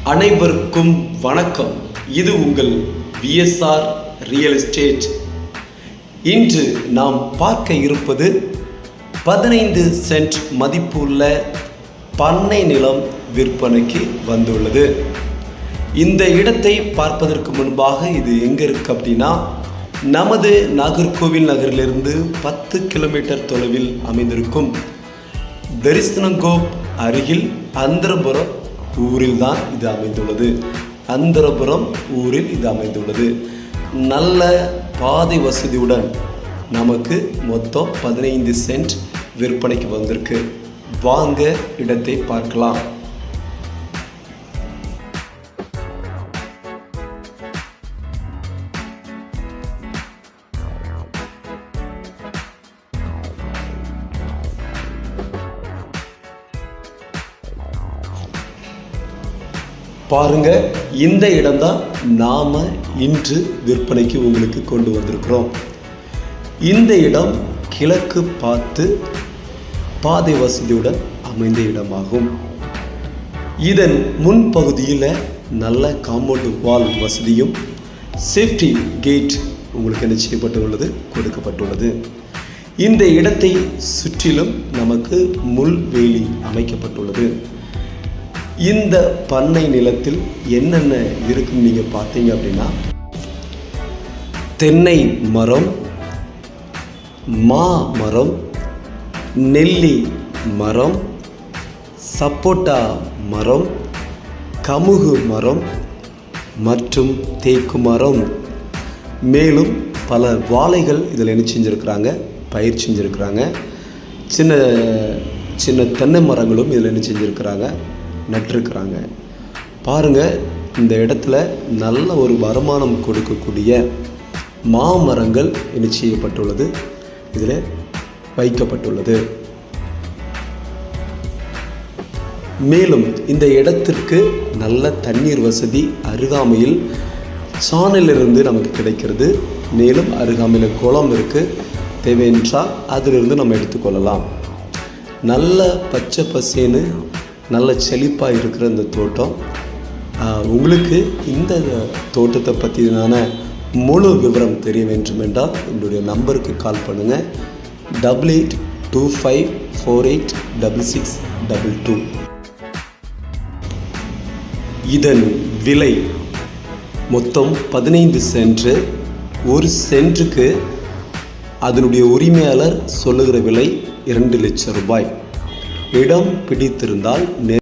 அனைவருக்கும் வணக்கம். இது உங்கள் விஎஸ்ஆர் ரியல் எஸ்டேட். இன்று நாம் பார்க்க இருப்பது 15 சென்ட் மதிப்புள்ள பண்ணை நிலம் விற்பனைக்கு வந்துள்ளது. இந்த இடத்தை பார்ப்பதற்கு முன்பாக இது எங்கே இருக்குது அப்படின்னா, நமது நாகர்கோவில் நகரிலிருந்து 10 கிலோமீட்டர் தொலைவில் அமைந்திருக்கும் தரிசனங்கோப் அருகில் அந்தரபுரம் ஊரில் தான் இது அமைந்துள்ளது. அந்தரபுரம் ஊரில் இது அமைந்துள்ளது. நல்ல பாதை வசதியுடன் நமக்கு மொத்தம் 15 சென்ட் விற்பனைக்கு வந்திருக்கு. வாங்க இடத்தை பார்க்கலாம். பாருங்க, இந்த இடம்தான் நாம இன்று விற்பனைக்கு உங்களுக்கு கொண்டு வந்திருக்கிறோம். இந்த இடம் கிழக்கு பார்த்து பாதை வசதியுடன் அமைந்த இடமாகும். இதன் முன்பகுதியில் நல்ல காம்பவுண்ட் வால் வசதியும் சேஃப்டி கேட் உங்களுக்கு என்ன செய்யப்பட்டுள்ளது, கொடுக்கப்பட்டுள்ளது. இந்த இடத்தை சுற்றிலும் நமக்கு முள்வேலி அமைக்கப்பட்டுள்ளது. இந்த பண்ணை நிலத்தில் என்னென்ன இருக்குன்னு நீங்கள் பார்த்தீங்க அப்படின்னா, தென்னை மரம், மா மரம், நெல்லி மரம், சப்போட்டா மரம், கமுகு மரம் மற்றும் தேக்கு மரம், மேலும் பல வாழைகள் இதில் என்ன செஞ்சுருக்கிறாங்க, பயிர் செஞ்சுருக்கிறாங்க. சின்ன சின்ன தென்னை மரங்களும் இதில் என்ன செஞ்சுருக்கிறாங்க, நட்டிருக்கிறாங்க. பாருங்கள், இந்த இடத்துல நல்ல ஒரு வருமானம் கொடுக்கக்கூடிய மாமரங்கள் என்ன செய்யப்பட்டுள்ளது, இதில் வைக்கப்பட்டுள்ளது. மேலும் இந்த இடத்திற்கு நல்ல தண்ணீர் வசதி அருகாமையில் சாணிலிருந்து நமக்கு கிடைக்கிறது. மேலும் அருகாமையில் குளம் இருக்குது. தேவையென்றால் அதிலிருந்து நம்ம எடுத்துக்கொள்ளலாம். நல்ல பச்சை பசேன்னு நல்ல செழிப்பாக இருக்கிற இந்த தோட்டம். உங்களுக்கு இந்த தோட்டத்தை பற்றினான முழு விவரம் தெரிய வேண்டும் என்றால் என்னுடைய நம்பருக்கு கால் பண்ணுங்கள். 8825486622. இதன் விலை மொத்தம் 15 சென்ட். ஒரு சென்ட்டுக்கு அதனுடைய உரிமையாளர் சொல்லுகிற விலை 2 லட்சம் ரூபாய். இடம் பிடித்திருந்தால்